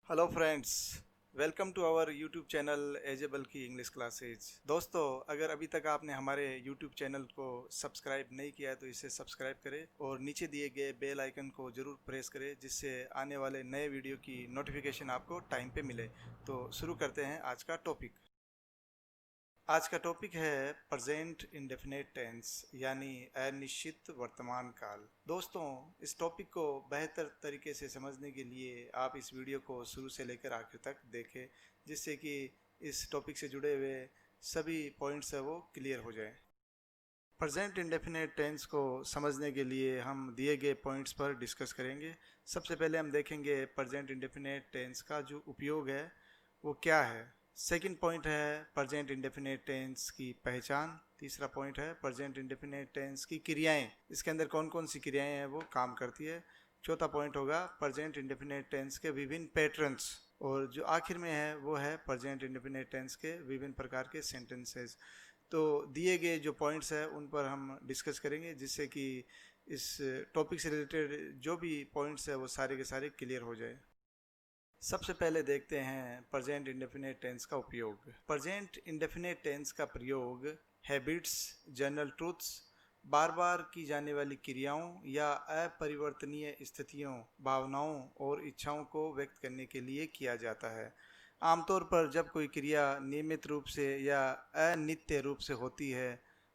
Hello friends, welcome to our YouTube channel एजेबल की English classes. दोस्तों, अगर अभी तक आपने हमारे यूट्यूब चैनल को सब्सक्राइब नहीं किया है तो इसे सब्सक्राइब करें और नीचे दिए गए बेल आइकन को ज़रूर प्रेस करें, जिससे आने वाले नए वीडियो की नोटिफिकेशन आपको टाइम पे मिले। तो शुरू करते हैं आज का टॉपिक। आज का टॉपिक है प्रेजेंट इंडेफिनेट टेंस, यानी अनिश्चित वर्तमान काल। दोस्तों, इस टॉपिक को बेहतर तरीके से समझने के लिए आप इस वीडियो को शुरू से लेकर आखिर तक देखें, जिससे कि इस टॉपिक से जुड़े हुए सभी पॉइंट्स है वो क्लियर हो जाए। प्रेजेंट इंडेफिनेट टेंस को समझने के लिए हम दिए गए पॉइंट्स पर डिस्कस करेंगे। सबसे पहले हम देखेंगे प्रेजेंट इंडेफिनेट टेंस का जो उपयोग है वो क्या है। सेकंड पॉइंट है प्रेजेंट इंडेफिनेट टेंस की पहचान। तीसरा पॉइंट है प्रेजेंट इंडेफिनेट टेंस की क्रियाएं, इसके अंदर कौन कौन सी क्रियाएं हैं वो काम करती है। चौथा पॉइंट होगा प्रेजेंट इंडेफिनेट टेंस के विभिन्न पैटर्न्स, और जो आखिर में है वो है प्रेजेंट इंडेफिनेट टेंस के विभिन्न प्रकार के सेंटेंसेस। तो दिए गए जो पॉइंट्स हैं उन पर हम डिस्कस करेंगे, जिससे कि इस टॉपिक से रिलेटेड जो भी पॉइंट्स है वो सारे के सारे क्लियर हो जाए। सबसे पहले देखते हैं प्रेजेंट इंडेफिनेट टेंस का उपयोग। प्रेजेंट इंडेफिनेट टेंस का प्रयोग हैबिट्स, जनरल ट्रूथ्स, बार बार की जाने वाली क्रियाओं या अपरिवर्तनीय स्थितियों, भावनाओं और इच्छाओं को व्यक्त करने के लिए किया जाता है। आमतौर पर जब कोई क्रिया नियमित रूप से या अनित्य रूप से होती है,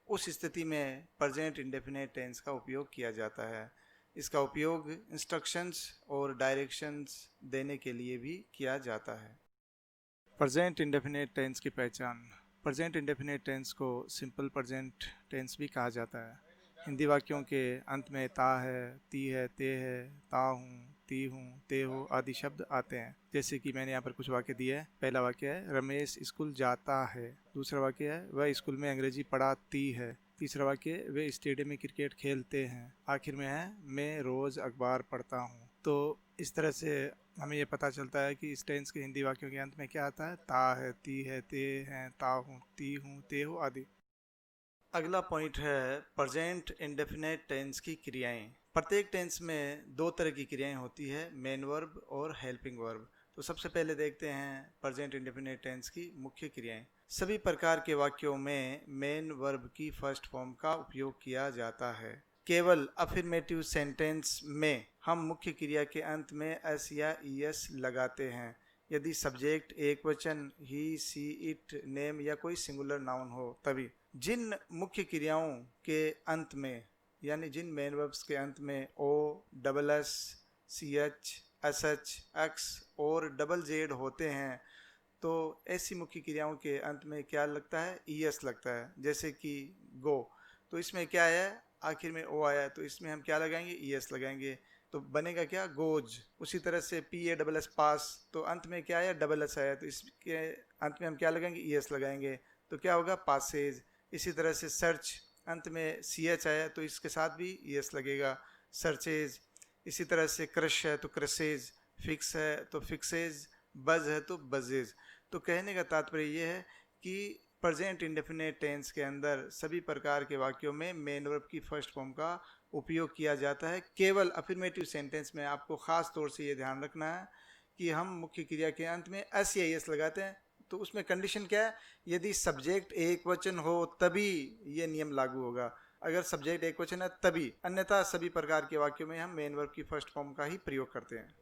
उस स्थिति में प्रेजेंट इंडेफिनेट टेंस का उपयोग किया जाता है। इसका उपयोग इंस्ट्रक्शंस और डायरेक्शंस देने के लिए भी किया जाता है। प्रेजेंट इंडेफिनेट टेंस की पहचान। प्रेजेंट इंडेफिनेट टेंस को सिंपल प्रेजेंट टेंस भी कहा जाता है। हिंदी वाक्यों के अंत में ता है, ती है, ते है, ता हूँ, ती हूँ, ते हो आदि शब्द आते हैं। जैसे कि मैंने यहाँ पर कुछ वाक्य दिए हैं। पहला वाक्य है रमेश स्कूल जाता है। दूसरा वाक्य है वह स्कूल में अंग्रेजी पढ़ाती है। तीसरा वाक्य वे स्टेडियम में क्रिकेट खेलते हैं। आखिर में है मैं रोज़ अखबार पढ़ता हूँ। तो इस तरह से हमें ये पता चलता है कि इस टेंस के हिंदी वाक्यों के अंत में क्या आता है। ता है, ती है, ते हैं, ता हूँ, ती हूँ, ते हो आदि। अगला पॉइंट है प्रेजेंट इंडेफिनेट टेंस की क्रियाएं। प्रत्येक टेंस में दो तरह की क्रियाएं होती है, मेन वर्ब और हेल्पिंग वर्ब। तो सबसे पहले देखते हैं प्रेजेंट इंडेफिनेट टेंस की मुख्य क्रियाएं। सभी प्रकार के वाक्यों में मेन वर्ब की फर्स्ट फॉर्म का उपयोग किया जाता है। केवल अफर्मेटिव सेंटेंस में हम मुख्य क्रिया के अंत में एस या ईएस लगाते हैं, यदि सब्जेक्ट एक वचन ही, सी, इट, नेम या कोई सिंगुलर नाउन हो तभी। जिन मुख्य क्रियाओं के अंत में, यानी जिन मेन वर्ब्स के अंत में o, double s, c h, s h, x और डबल जेड होते हैं, तो ऐसी मुख्य क्रियाओं के अंत में क्या लगता है, ई एस लगता है। जैसे कि गो, तो इसमें क्या है, आखिर में ओ आया, तो इसमें हम क्या लगाएंगे, ई एस लगाएंगे, तो बनेगा क्या, गोज। उसी तरह से पी ए डबल एस, पास, तो अंत में क्या आया, डबल एस आया, तो इसके अंत में हम क्या लगाएंगे, ई एस लगाएंगे, तो क्या होगा, पासेज। इसी तरह से सर्च, अंत में सी एच आया तो इसके साथ भी ई एस लगेगा, सर्चेज। इसी तरह से क्रश है तो क्रसेज, फिक्स है तो फिक्सेज, बज है तो बजेज। तो कहने का तात्पर्य ये है कि प्रेजेंट इंडेफिनेट टेंस के अंदर सभी प्रकार के वाक्यों में मेन वर्ब की फर्स्ट फॉर्म का उपयोग किया जाता है। केवल अफर्मेटिव सेंटेंस में आपको ख़ास तौर से ये ध्यान रखना है कि हम मुख्य क्रिया के अंत में एस या एस लगाते हैं, तो उसमें कंडीशन क्या है, यदि सब्जेक्ट एक वचन हो तभी ये नियम लागू होगा। अगर सब्जेक्ट एक वचन है तभी, अन्यथा सभी प्रकार के वाक्यों में हम मेन वर्ब की फर्स्ट फॉर्म का ही प्रयोग करते हैं।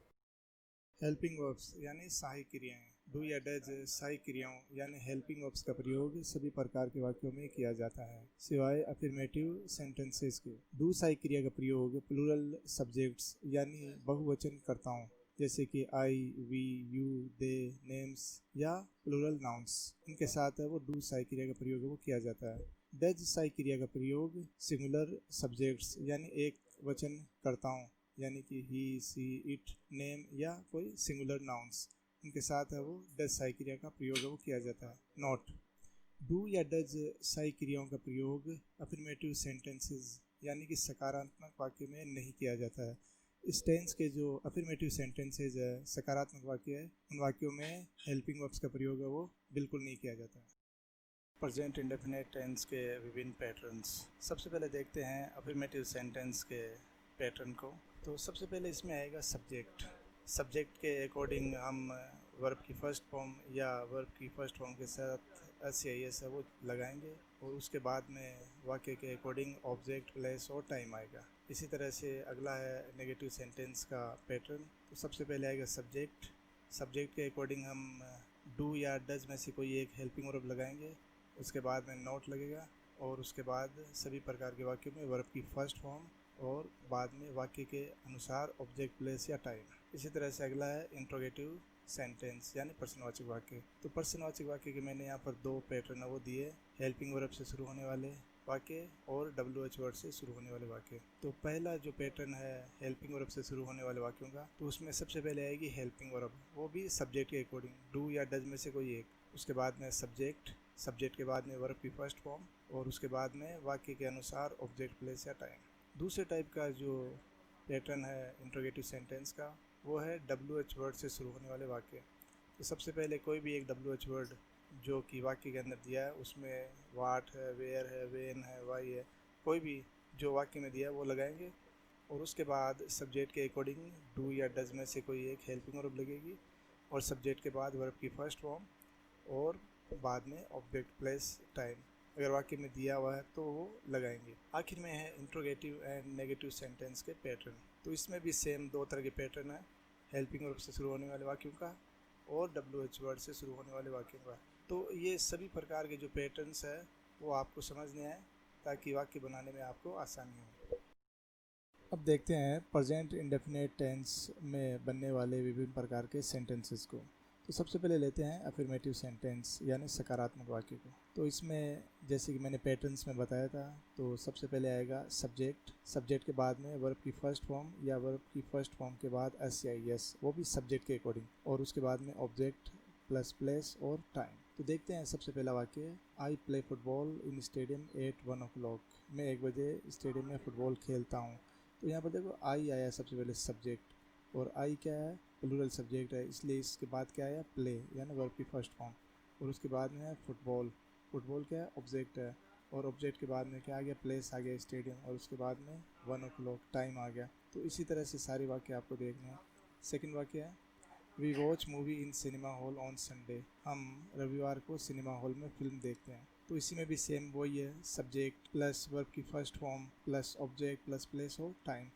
हेल्पिंग वर्ब्स यानी सहायक क्रियाएं। डू या डज सहायक क्रियाओं यानी हेल्पिंग वर्ब्स का प्रयोग सभी प्रकार के वाक्यों में किया जाता है, सिवाय अफर्मेटिव सेंटेंसेस के। डू सहायक क्रिया का प्रयोग प्लूरल सब्जेक्ट्स यानी बहुवचन कर्ताओं, जैसे कि आई, वी, यू, दे, नेम्स या प्लूरल नाउन्स, इनके साथ है वो डू सहायक क्रिया का प्रयोग वो किया जाता है। डज सहायक क्रिया का प्रयोग सिंगुलर सब्जेक्ट्स यानी एक वचन कर्ताओं, यानी कि ही, सी, इट, नेम या कोई सिंगुलर नाउन्स, इनके साथ है वो डज सहायक क्रिया का प्रयोग वो किया जाता है। नोट, डू या डज सहायक क्रियाओं का प्रयोग अफर्मेटिव सेंटेंसेस यानी कि सकारात्मक वाक्य में नहीं किया जाता है। इस टेंस के जो अफर्मेटिव सेंटेंसेज है, सकारात्मक वाक्य है, उन वाक्यों में हेल्पिंग वर्ब्स का प्रयोग है वो बिल्कुल नहीं किया जाता है। प्रेजेंट इंडेफिनेट टेंस के विभिन्न पैटर्न्स। सबसे पहले देखते हैं अफर्मेटिव सेंटेंस के पैटर्न को। तो सबसे पहले इसमें आएगा सब्जेक्ट। सब्जेक्ट के अकॉर्डिंग हम वर्ब की फ़र्स्ट फॉर्म या वर्ब की फ़र्स्ट फॉर्म के साथ एस या एस है वो लगाएंगे, और उसके बाद में वाक्य के अकॉर्डिंग ऑब्जेक्ट, प्लेस और टाइम आएगा। इसी तरह से अगला है नेगेटिव सेंटेंस का पैटर्न। तो सबसे पहले आएगा सब्जेक्ट। सब्जेक्ट के अकॉर्डिंग हम डू या डज में से कोई एक हेल्पिंग वर्ब लगाएंगे, उसके बाद में नॉट लगेगा, और उसके बाद सभी प्रकार के वाक्यों में वर्ब की फ़र्स्ट फॉर्म, और बाद में वाक्य के अनुसार ऑब्जेक्ट, प्लेस या टाइम। इसी तरह से अगला है इंट्रोगेटिव सेंटेंस यानी प्रश्नवाचक वाक्य। तो प्रश्नवाचक वाक्य के मैंने यहाँ पर दो पैटर्न वो दिए, हेल्पिंग वर्ब से शुरू होने वाले वाक्य और WH वर्ड से शुरू होने वाले वाक्य। तो पहला जो पैटर्न है हेल्पिंग वर्ब से शुरू होने वाले वाक्यों का, तो उसमें सबसे पहले आएगी हेल्पिंग वर्ब, वो भी सब्जेक्ट के अकॉर्डिंग, डू या डज में से कोई एक, उसके बाद में सब्जेक्ट, सब्जेक्ट के बाद में वर्ब की फर्स्ट फॉर्म, और उसके बाद में वाक्य के अनुसार ऑब्जेक्ट, प्लेस या टाइम। दूसरे टाइप का जो पैटर्न है इंट्रोगेटिव सेंटेंस का, वो है WH वर्ड से शुरू होने वाले वाक्य। तो सबसे पहले कोई भी एक WH वर्ड जो कि वाक्य के अंदर दिया है, उसमें वाट है, वेयर है, वेन है, वाई है, कोई भी जो वाक्य में दिया है वो लगाएंगे, और उसके बाद सब्जेक्ट के अकॉर्डिंग डू या डज में से कोई एक हेल्पिंग वर्ब लगेगी, और सब्जेक्ट के बाद वर्ब की फर्स्ट फॉर्म, और बाद में ऑब्जेक्ट, प्लेस, टाइम अगर वाक्य में दिया हुआ है तो वो लगाएंगे। आखिर में है इंट्रोगेटिव एंड नेगेटिव सेंटेंस के पैटर्न। तो इसमें भी सेम दो तरह के पैटर्न है, हेल्पिंग वर्ब से शुरू होने वाले वाक्यों का और WH वर्ड से शुरू होने वाले वाक्यों का। तो ये सभी प्रकार के जो पैटर्न्स है वो आपको समझने आए, ताकि वाक्य बनाने में आपको आसानी हो। अब देखते हैं प्रेजेंट इंडेफिनिट टेंस में बनने वाले विभिन्न प्रकार के सेंटेंसेस को। तो सबसे पहले लेते हैं अफर्मेटिव सेंटेंस यानी सकारात्मक वाक्य को। तो इसमें जैसे कि मैंने पैटर्न्स में बताया था, तो सबसे पहले आएगा सब्जेक्ट, सब्जेक्ट के बाद में वर्ब की फर्स्ट फॉर्म या वर्ब की फर्स्ट फॉर्म के बाद एस या एस, वो भी सब्जेक्ट के अकॉर्डिंग, और उसके बाद में ऑब्जेक्ट, प्लस प्लेस और टाइम। तो देखते हैं सबसे पहला वाक्य, I play football in stadium at 1 o'clock। मैं 1 बजे स्टेडियम में फ़ुटबॉल खेलता हूँ। तो यहाँ पर देखो आई आया सबसे पहले सब्जेक्ट, और आई क्या है, प्लूरल सब्जेक्ट है, इसलिए इसके बाद क्या आया, प्ले यानी वर्ब की फर्स्ट फॉर्म, और उसके बाद में है फुटबॉल, फुटबॉल क्या है, ऑब्जेक्ट है, और ऑब्जेक्ट के बाद में क्या आ गया, प्लेस आ गया स्टेडियम, और उसके बाद में 1 o'clock टाइम आ गया। तो इसी तरह से सारे वाक्य आपको देखने हैं। सेकेंड वाक्य है, we watch movie in cinema hall on Sunday. हम रविवार को सिनेमा हॉल में फिल्म देखते हैं। तो इसी में भी सेम वही है, सब्जेक्ट प्लस वर्ब की first form plus object plus place और time.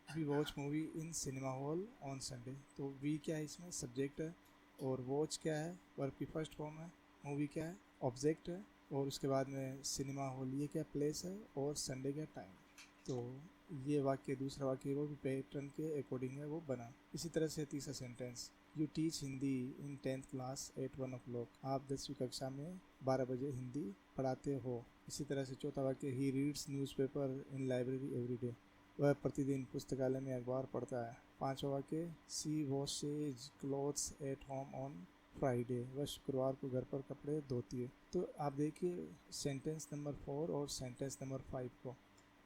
We watch movie in cinema hall on Sunday. तो वी क्या है, इसमें सब्जेक्ट है, और वॉच क्या है, वर्ब की फर्स्ट फॉर्म है, मूवी क्या है, ऑब्जेक्ट है, और उसके बाद में सिनेमा हॉल ये क्या, प्लेस है, और संडे क्या, टाइम। तो ये वाक्य, दूसरा वाक्य वो भी पैटर्न के अकॉर्डिंग है वो बना। इसी तरह से तीसरा sentence, you teach Hindi in 10th class at 1 o'clock। आप 10वीं कक्षा में 12 बजे हिंदी पढ़ाते हो। इसी तरह से चौथा वाक्य, he reads newspaper in library every day. वह प्रतिदिन पुस्तकालय में अखबार पढ़ता है। पांचवा वाक्य, she washes clothes at home on Friday. वह शुक्रवार को घर पर कपड़े धोती है। तो आप देखिए सेंटेंस नंबर 4 और सेंटेंस नंबर 5 को,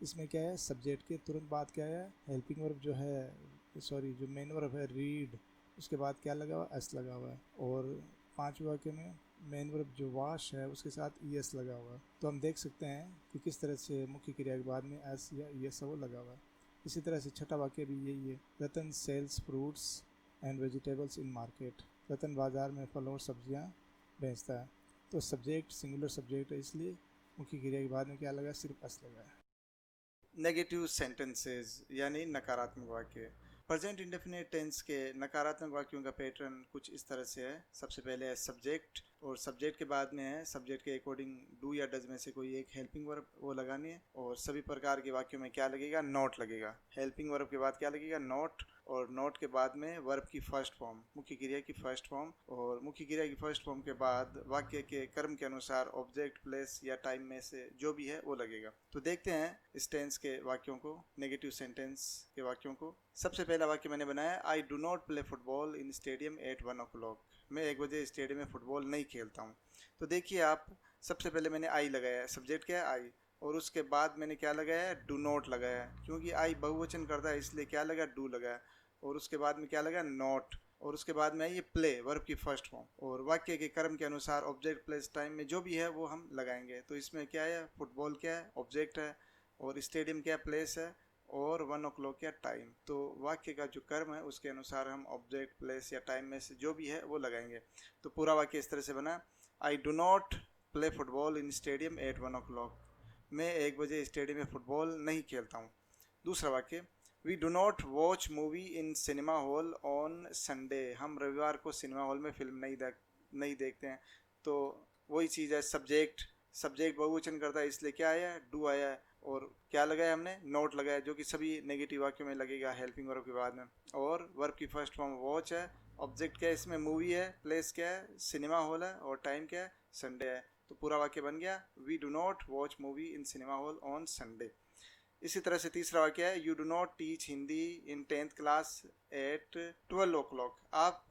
इसमें क्या है, सब्जेक्ट के तुरंत बाद क्या है, हेल्पिंग वर्ब जो है, सॉरी जो मेन वर्ब है रीड, उसके बाद क्या लगा हुआ, एस लगा हुआ है, और पांचवें वाक्य में मेन वर्ब जो वाश है उसके साथ ES लगा हुआ है। तो हम देख सकते हैं कि किस तरह से मुख्य क्रिया के बाद में एस या ES वो लगा हुआ है। इसी तरह से छठा वाक्य भी यही है, Ratan sells fruits and vegetables in market. Ratan बाजार में फल और सब्जियां बेचता है। तो सब्जेक्ट सिंगुलर सब्जेक्ट है, इसलिए मुख्य क्रिया के बाद में क्या लगा, सिर्फ एस लगा है। नेगेटिव सेंटेंसेस यानी नकारात्मक वाक्य। प्रेजेंट इंडेफिनिट टेंस के नकारात्मक वाक्यों का पैटर्न कुछ इस तरह से है। सबसे पहले है सब्जेक्ट, और सब्जेक्ट के बाद में है सब्जेक्ट के अकॉर्डिंग डू या डज में से कोई एक हेल्पिंग वर्ब वो लगानी है, और सभी प्रकार के वाक्यों में क्या लगेगा, नॉट लगेगा। हेल्पिंग वर्ब के बाद क्या लगेगा, नॉट, और नॉट के बाद में वर्ब की फर्स्ट फॉर्म, मुख्य क्रिया की फर्स्ट फॉर्म, और मुख्य क्रिया की फर्स्ट फॉर्म के बाद वाक्य के क्रम के अनुसार ऑब्जेक्ट, प्लेस या टाइम में से जो भी है वो लगेगा। तो देखते हैं इस टेंस के वाक्यों को, नेगेटिव सेंटेंस के वाक्यों को। सबसे पहला वाक्य मैंने बनाया, I do not play football in stadium at 1 o'clock। मैं 1 बजे स्टेडियम में फुटबॉल नहीं खेलता हूँ। तो देखिए आप, सबसे पहले मैंने आई लगाया है, सब्जेक्ट क्या है, आई, और उसके बाद मैंने क्या लगाया है, डू नॉट लगाया है, क्योंकि आई बहुवचन करता है इसलिए क्या लगा, डू लगा, और उसके बाद में क्या लगा, नॉट, और उसके बाद में ये प्ले, वर्ब की फर्स्ट फॉर्म, और वाक्य के क्रम के अनुसार ऑब्जेक्ट, प्लेस, टाइम में जो भी है वो हम लगाएंगे। तो इसमें क्या है, फुटबॉल क्या है, ऑब्जेक्ट है, और स्टेडियम क्या, प्लेस है, और 1 o'clock या टाइम। तो वाक्य का जो कर्म है उसके अनुसार हम ऑब्जेक्ट, प्लेस या टाइम में से जो भी है वो लगाएंगे। तो पूरा वाक्य इस तरह से बना, I do not play football in stadium at 1 o'clock। मैं 1 बजे स्टेडियम में फुटबॉल नहीं खेलता हूँ। दूसरा वाक्य, we do not watch movie in cinema hall on Sunday. हम रविवार को सिनेमा हॉल में फिल्म नहीं देखते हैं। तो वही चीज़ है, सब्जेक्ट बहुवचन करता है इसलिए क्या आया, डू आया है। और क्या लगाया हमने, नोट लगाया, जो कि सभी नेगेटिव वाक्यों में लगेगा हेल्पिंग वर्ब के बाद में। और वर्ब की फर्स्ट फॉर्म वॉच है, ऑब्जेक्ट क्या है इसमें, मूवी है, प्लेस क्या है, सिनेमा हॉल है, और टाइम क्या है, संडे है। तो पूरा वाक्य बन गया, we do not watch movie in cinema hall on Sunday. इसी तरह से तीसरा वाक्य है, you do not teach Hindi in 10th class at 12 o'clock। आप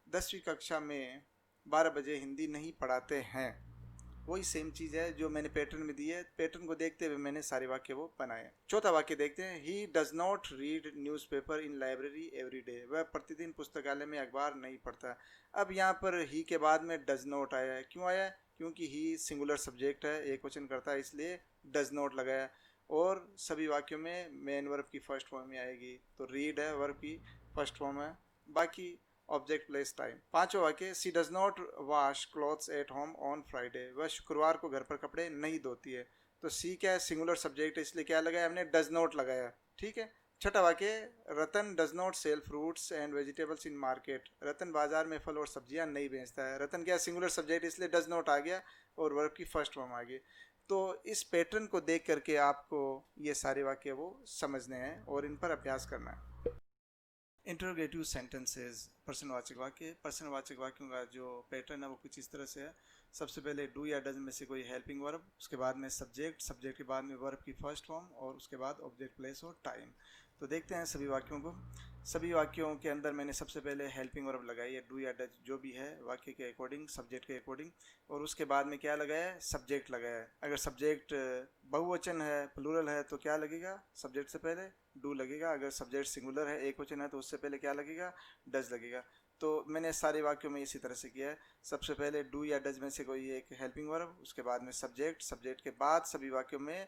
10वीं कक्षा में 12 बजे हिंदी नहीं पढ़ाते हैं। वही सेम चीज़ है जो मैंने पैटर्न में दी है, पैटर्न को देखते हुए मैंने सारे वाक्य वो बनाए। चौथा वाक्य देखते हैं, he does not read newspaper in library every day. वह प्रतिदिन पुस्तकालय में अखबार नहीं पढ़ता। अब यहाँ पर ही के बाद में डज नॉट आया है। क्यों आया है, क्योंकि ही सिंगुलर सब्जेक्ट है, एक वचन करता है, इसलिए डज नॉट लगाया। और सभी वाक्यों में मेन वर्ब की फर्स्ट फॉर्म में आएगी। तो रीड है, वर्ब की फर्स्ट फॉर्म है, बाकी ऑब्जेक्ट, प्लेस, टाइम। पांचवा वाक्य, she does not wash clothes at home on Friday. वह शुक्रवार को घर पर कपड़े नहीं धोती है। तो सी क्या है, सिंगुलर सब्जेक्ट है, इसलिए क्या लगाया हमने, डज नॉट लगाया। ठीक है। छठा वाक्य, Ratan does not sell fruits and vegetables in market. Ratan बाजार में फल और सब्जियां नहीं बेचता है। रतन क्या है, सिंगुलर सब्जेक्ट, इसलिए डज नॉट आ गया और वर्ब की फर्स्ट फॉर्म आ गई। तो इस पैटर्न को देख करके आपको ये सारे वाक्य वो समझने हैं और इन पर अभ्यास करना है। इंटरोगेटिव सेंटेंसेस, प्रश्नवाचक वाक्य। प्रश्नवाचक वाक्यों का जो पैटर्न है वो कुछ इस तरह से है। सबसे पहले डू या डज में से कोई हेल्पिंग वर्ब, उसके बाद में सब्जेक्ट के बाद में वर्ब की फर्स्ट फॉर्म, और उसके बाद ऑब्जेक्ट, प्लेस और टाइम। तो देखते हैं सभी वाक्यों को। सभी वाक्यों के अंदर मैंने सबसे पहले हेल्पिंग वर्ब लगाई है, डू या डज जो भी है वाक्य के अकॉर्डिंग, सब्जेक्ट के अकॉर्डिंग। और उसके बाद में क्या लगाया है, सब्जेक्ट लगाया है। अगर सब्जेक्ट बहुवचन है, प्लूरल है, तो क्या लगेगा, सब्जेक्ट से पहले डू लगेगा। अगर सब्जेक्ट सिंगुलर है, एक वचन है, तो उससे पहले क्या लगेगा, डज लगेगा। तो मैंने सारे वाक्यों में इसी तरह से किया है। सबसे पहले डू या डज में से कोई एक हेल्पिंग वर्ब, उसके बाद में सब्जेक्ट के बाद सभी वाक्यों में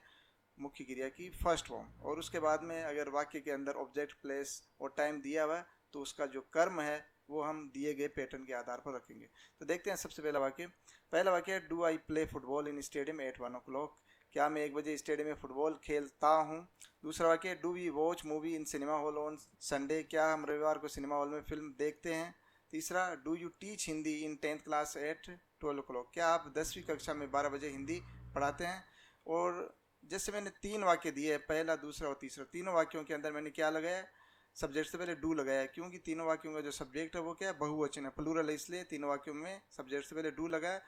मुख्य क्रिया की फर्स्ट फॉर्म, और उसके बाद में अगर वाक्य के अंदर ऑब्जेक्ट, प्लेस और टाइम दिया हुआ है तो उसका जो कर्म है वो हम दिए गए पैटर्न के आधार पर रखेंगे। तो देखते हैं सबसे पहला वाक्य है, do I play football in stadium at 1 o'clock। क्या मैं 1 बजे स्टेडियम में फुटबॉल खेलता हूँ। दूसरा वाक्य है, do we watch movie in cinema hall on Sunday. क्या हम रविवार को सिनेमा हॉल में फिल्म देखते हैं। तीसरा, do you teach Hindi in 10th class at 12 o'clock। क्या आप 10वीं कक्षा में 12 बजे हिंदी पढ़ाते हैं। और जैसे मैंने 3 वाक्य दिए, पहला, दूसरा और तीसरा, तीनों वाक्यों के अंदर मैंने क्या लगाया, सब्जेक्ट से पहले डू लगाया, क्योंकि तीनों वाक्यों का जो सब्जेक्ट है वो क्या है, बहुवचन है, प्लूरल है, इसलिए तीनों वाक्यों में सब्जेक्ट से पहले डू लगाया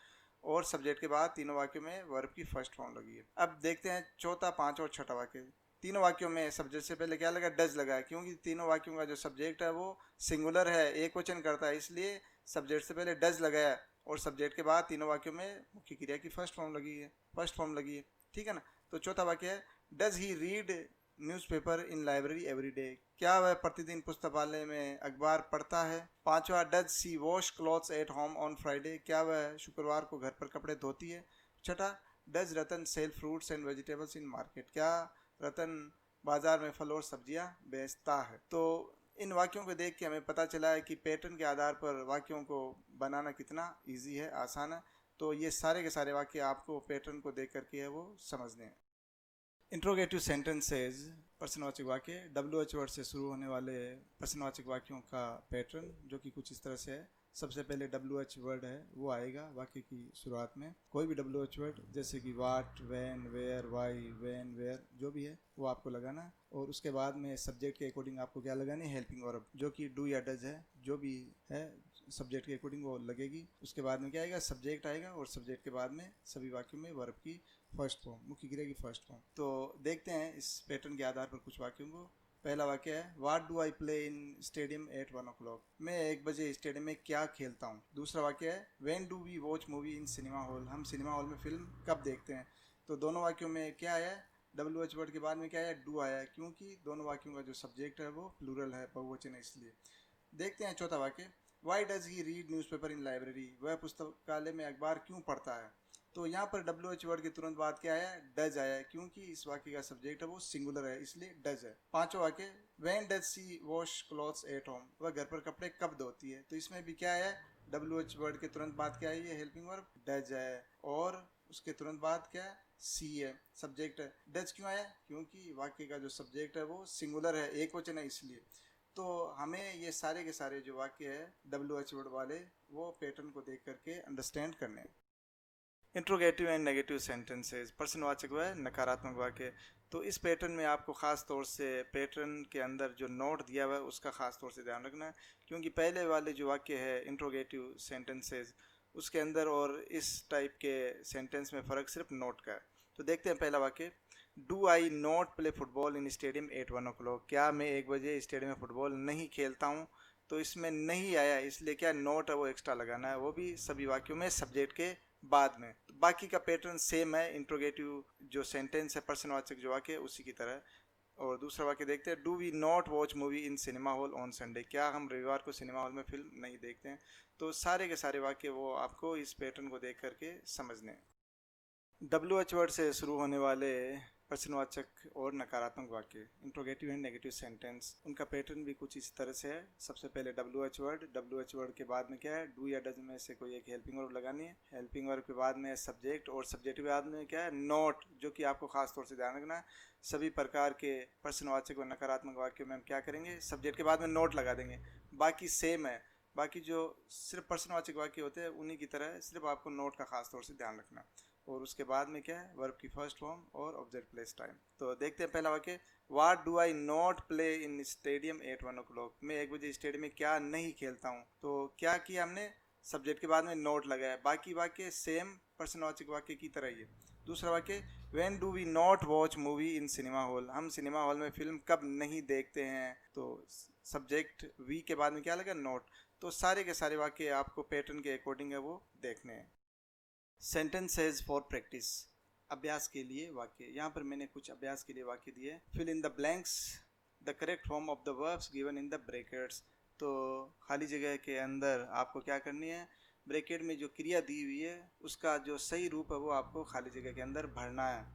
और सब्जेक्ट के बाद तीनों वाक्यों में वर्ब की फर्स्ट फॉर्म लगी है। अब देखते हैं चौथा, पांचवा और छठा वाक्य। तीनों वाक्यों में सब्जेक्ट से पहले क्या लगा, डज लगा, क्योंकि तीनों वाक्यों का जो सब्जेक्ट है वो सिंगुलर है, एक वचन करता है, इसलिए सब्जेक्ट से पहले डज लगाया और सब्जेक्ट के बाद तीनों वाक्यों में मुख्य क्रिया की फर्स्ट फॉर्म लगी है। ठीक है ना। तो चौथा वाक्य है, does he read newspaper in library every day. क्या वह प्रतिदिन पुस्तकालय में अखबार पढ़ता है। पांचवा, does she wash clothes at home on Friday. क्या वह शुक्रवार को घर पर कपड़े धोती है। छठा, does Ratan sell fruits and vegetables in market. क्या रतन बाजार में फल और सब्जियां बेचता है। तो इन वाक्यों को देख के हमें पता चला है कि पैटर्न के आधार पर वाक्यों को बनाना कितना ईजी है, आसान है। तो ये सारे के सारे वाक्य आपको पैटर्न को देख करके है वो समझने हैं। इंट्रोगेटिव सेंटेंसेज, प्रश्नवाचक वाक्य, WH वर्ड से शुरू होने वाले प्रश्नवाचक वाक्यों का पैटर्न जो कि कुछ इस तरह से है। सबसे पहले WH वर्ड है वो आएगा वाक्य की शुरुआत में। कोई भी WH वर्ड जैसे कि what, when, where, why, when, where जो भी है वो आपको लगाना है। और उसके बाद में सब्जेक्ट के अकॉर्डिंग आपको क्या लगानी है, हेल्पिंग वर्ब जो कि डू या डज है, जो भी है सब्जेक्ट के अकॉर्डिंग वो लगेगी। उसके बाद में क्या आएगा, सब्जेक्ट आएगा, और सब्जेक्ट के बाद में सभी वाक्यों में वर्ब की फर्स्ट फॉर्म, मुख्य क्रिया की फर्स्ट फॉर्म। तो देखते हैं इस पैटर्न के आधार पर कुछ वाक्यों को। पहला वाक्य है, what do I play in stadium at 1 o'clock। मैं 1 बजे स्टेडियम में क्या खेलता हूँ। दूसरा वाक्य है, when do we watch movie in cinema hall. हम सिनेमा हॉल में फिल्म कब देखते हैं। तो दोनों वाक्यों में क्या आया है, WH वर्ड के बाद में क्या आया, डू आया है, क्योंकि दोनों वाक्यों का जो सब्जेक्ट है वो प्लूरल है, बहुवचन है, इसलिए। देखते हैं चौथा वाक्य, why does he read newspaper in library. वह पुस्तकालय में अखबार क्यों पढ़ता है। तो यहाँ पर डब्ल्यू एच वर्ड के तुरंत बाद क्या आया, डज आया, क्योंकि इस वाक्य का सब्जेक्ट है वो सिंगुलर है, इसलिए डज है। पांचवा वाक्य, when does she wash clothes at home, वह घर पर कपड़े कब धोती है। तो इसमें भी क्या है, डब्ल्यू एच वर्ड के तुरंत बाद क्या है, ये हेल्पिंग वर्ब डज है, और उसके तुरंत बाद क्या है, सी है, सब्जेक्ट है। डज क्यों आया, क्योंकि वाक्य का जो सब्जेक्ट है वो सिंगुलर है, एक वचन है, इसलिए। तो हमें ये सारे के सारे जो वाक्य है डब्ल्यू एच वर्ड वाले, वो पैटर्न को देख करके अंडरस्टैंड करने हैं। इंट्रोगेटिव एंड नेगेटिव सेंटेंसेस, प्रश्नवाचक व नकारात्मक वाक्य। तो इस पैटर्न में आपको खास तौर से पैटर्न के अंदर जो नोट दिया हुआ है उसका खास तौर से ध्यान रखना है, क्योंकि पहले वाले जो वाक्य है इंट्रोगेटिव सेंटेंसेस, उसके अंदर और इस टाइप के सेंटेंस में फ़र्क सिर्फ नोट का है। तो देखते हैं पहला वाक्य, do I not play football in stadium at 1 o'clock, क्या मैं 1 बजे स्टेडियम में फुटबॉल नहीं खेलता हूँ। तो इसमें नहीं आया, इसलिए क्या नोट है वो एक्स्ट्रा लगाना है, वो भी सभी वाक्यों में सब्जेक्ट के बाद में। तो बाकी का पैटर्न सेम है, इंट्रोगेटिव जो सेंटेंस है प्रश्नवाचक जो वाक्य उसी की तरह। और दूसरा वाक्य देखते हैं, do we not watch movie in cinema hall on Sunday, क्या हम रविवार को सिनेमा हॉल में फिल्म नहीं देखते हैं। तो सारे के सारे वाक्य वो आपको इस पैटर्न को देख करके समझने हैं। डब्ल्यू एच वर्ड से शुरू होने वाले प्रश्नवाचक और नकारात्मक वाक्य, इंट्रोगेटिव एंड नेगेटिव सेंटेंस, उनका पैटर्न भी कुछ इस तरह से है। सबसे पहले डब्ल्यू एच वर्ड के बाद में क्या है, डू या डज में से कोई एक हेल्पिंग वर्ब लगानी है। हेल्पिंग वर्ब के बाद में सब्जेक्ट, और सब्जेक्ट के बाद में क्या है, नोट, जो कि आपको खास तौर से ध्यान रखना है। सभी प्रकार के प्रश्नवाचक और नकारात्मक वाक्यों में हम क्या करेंगे, सब्जेक्ट के बाद में नोट लगा देंगे। बाकी सेम है, बाकी जो सिर्फ प्रश्नवाचक वाक्य होते हैं उन्हीं की तरह सिर्फ आपको नोट का खास तौर से ध्यान रखना। और उसके बाद में क्या है, वर्ब की फर्स्ट फॉर्म और ऑब्जेक्ट प्लेस टाइम। तो देखते हैं पहला वाक्य, what do I not play in stadium at 1 o'clock, मैं 1 बजे स्टेडियम में क्या नहीं खेलता हूँ। तो क्या किया हमने, सब्जेक्ट के बाद में नोट लगाया। बाकी वाक्य सेम प्रश्नवाचक वाक्य की तरह ही है। दूसरा वाक्य, when do we not watch movie in cinema hall, हम सिनेमा हॉल में फिल्म कब नहीं देखते हैं। तो सब्जेक्ट वी के बाद में क्या लगा, नोट। तो सारे के सारे वाक्य आपको पैटर्न के अकॉर्डिंग है वो देखने हैं। सेंटेंसेज फॉर प्रैक्टिस, अभ्यास के लिए वाक्य। यहाँ पर मैंने कुछ अभ्यास के लिए वाक्य दिए। Fill in the blanks the correct form of the verbs given in the brackets. तो खाली जगह के अंदर आपको क्या करनी है, ब्रैकेट में जो क्रिया दी हुई है उसका जो सही रूप है वो आपको खाली जगह के अंदर भरना है।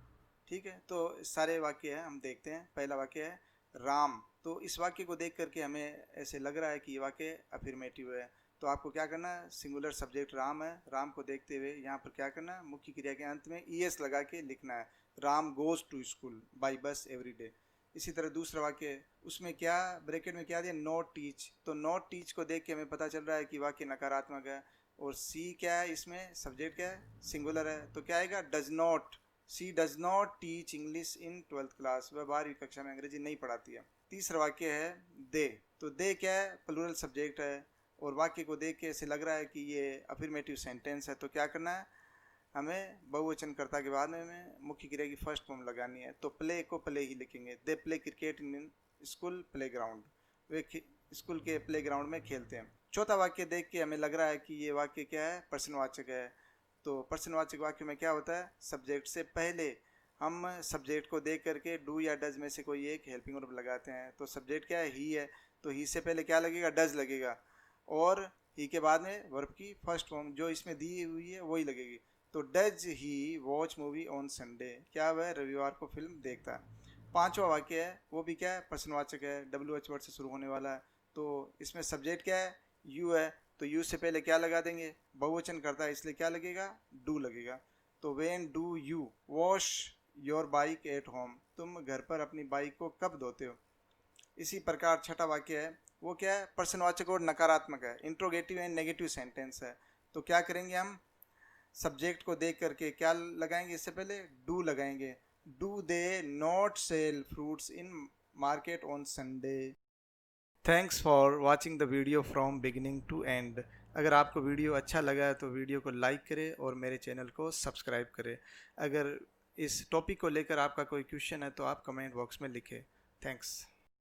ठीक है, तो सारे वाक्य हैं, हम देखते हैं। पहला वाक्य है राम। तो इस वाक्य को देख करके हमें ऐसे लग रहा है कि ये वाक्य अफर्मेटिव है। तो आपको क्या करना है, सिंगुलर सब्जेक्ट राम है, राम को देखते हुए यहाँ पर क्या करना है, मुख्य क्रिया के अंत में ईएस लगा के लिखना है, Ram goes to school by bus every day. इसी तरह दूसरा वाक्य, उसमें क्या ब्रैकेट में क्या दिया, नॉट टीच। तो नॉट टीच को देख के हमें पता चल रहा है कि वाक्य नकारात्मक है। और सी क्या है, इसमें सब्जेक्ट क्या है, सिंगुलर है, तो क्या आएगा, does not. She does not teach English in 12th class, वह 12वीं कक्षा में अंग्रेजी नहीं पढ़ाती है। तीसरा वाक्य है दे। तो दे क्या है, प्लूरल सब्जेक्ट है, और वाक्य को देख के ऐसे लग रहा है कि ये अफर्मेटिव सेंटेंस है। तो क्या करना है, हमें बहुवचन कर्ता के बाद में हमें मुख्य क्रिया की फर्स्ट फॉर्म लगानी है। तो प्ले को प्ले ही लिखेंगे, they play cricket in school play ground, way school के प्ले ग्राउंड में खेलते हैं। चौथा वाक्य देख के हमें लग रहा है कि ये वाक्य क्या है, प्रश्नवाचक है। तो प्रश्नवाचक वाक्य में क्या होता है, सब्जेक्ट से पहले हम सब्जेक्ट को देख करके डू या डज में से कोई एक हेल्पिंग वर्ब लगाते हैं। तो सब्जेक्ट क्या है, ही है, तो ही से पहले क्या लगेगा, डज लगेगा, और ही के बाद में वर्ब की फर्स्ट फॉर्म जो इसमें दी हुई है वही लगेगी। तो does he watch movie on Sunday, क्या वह रविवार को फिल्म देखता है। पांचवा वाक्य है, वो भी क्या है, प्रश्नवाचक है, डब्ल्यू एच वर्ड से शुरू होने वाला है। तो इसमें सब्जेक्ट क्या है, यू है, तो यू से पहले क्या लगा देंगे, बहुवचन करता है इसलिए क्या लगेगा, डू लगेगा। तो when do you wash your bike at home, तुम घर पर अपनी बाइक को कब धोते हो। इसी प्रकार छठा वाक्य है, वो क्या है, प्रश्नवाचक और नकारात्मक है, इंट्रोगेटिव एंड नेगेटिव सेंटेंस है। तो क्या करेंगे, हम सब्जेक्ट को देख करके क्या लगाएंगे, इससे पहले डू लगाएंगे। Do they not sell fruits in market on Sunday. Thanks for watching the video from beginning to end. अगर आपको वीडियो अच्छा लगा है तो वीडियो को लाइक करें और मेरे चैनल को सब्सक्राइब करें। अगर इस टॉपिक को लेकर आपका कोई क्वेश्चन है तो आप कमेंट बॉक्स में लिखें। थैंक्स।